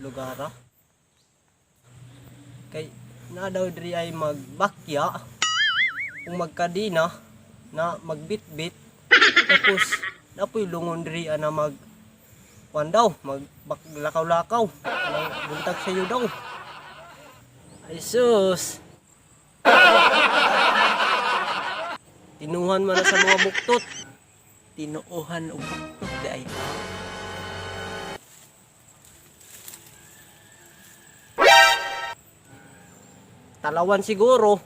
lugar kay na daw diri ay magbakya kung magkadina na magbitbit tapos napoy lungon diri na mag kuan daw maglakaw-lakaw buntag sa iyo daw ay sus tinuhan man na sa mga buktot tinuuhan og buktot di ay talawan siguro.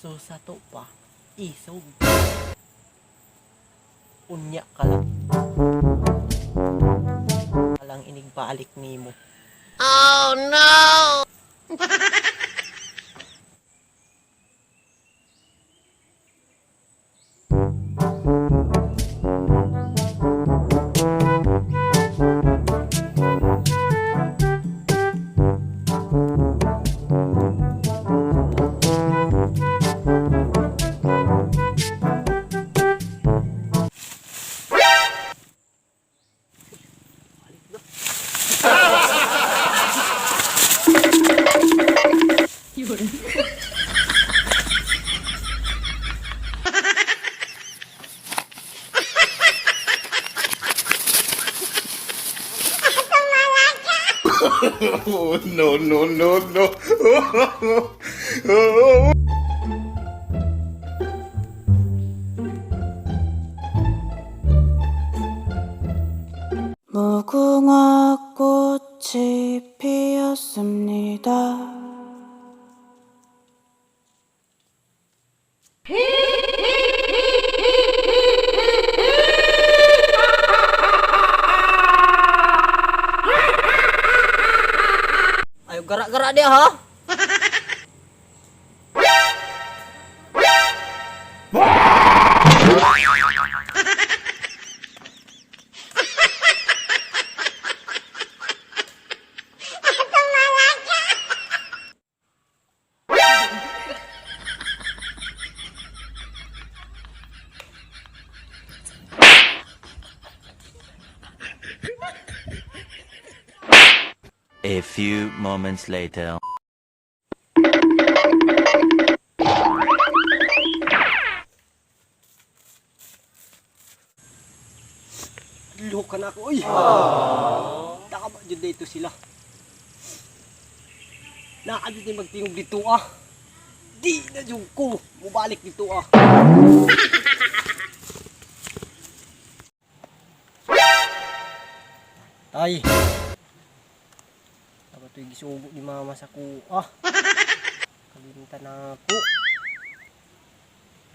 So sa to pa, isog. Unya ka lang. Walang inigbalik nimo. Oh no! Oh, no, no, no, no. 무궁화 꽃이 피었습니다. Ayo gerak-gerak dia ha. A few moments later. Luka na ako, uy. Nakaba dyan dito sila. Nakadyo din magtingog dito Di na dyan ko. Mubalik dito Tay. Dapat ito'y gisubo ni mama sa kuha. Kalimtan na ako.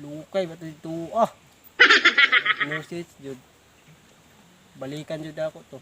Lukay ba ito dito Nusit jud. Balikan jud ako to.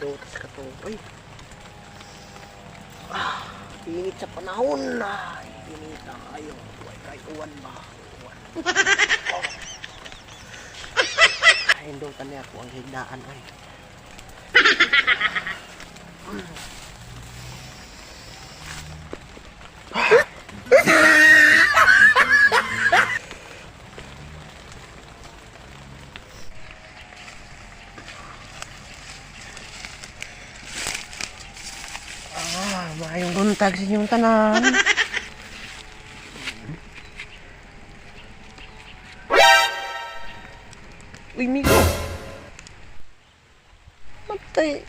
Dots ka to. Ay. Init sa panahon na. Init na kayo. Huwag kayo uwan ba? Uwan. Ay, dotan niya ako ang higdaan ay. Maayong buntag sa inyong tanan. Uy, Migo. Matay.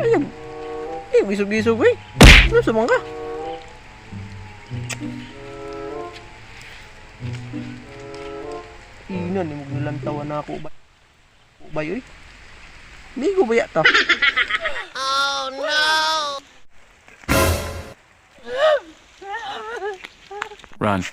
Ayun. Gisog-gisog eh. Ano sa mga? Ina ni magnilantawan na ako ba? Bayoy. Migo ba to? Run.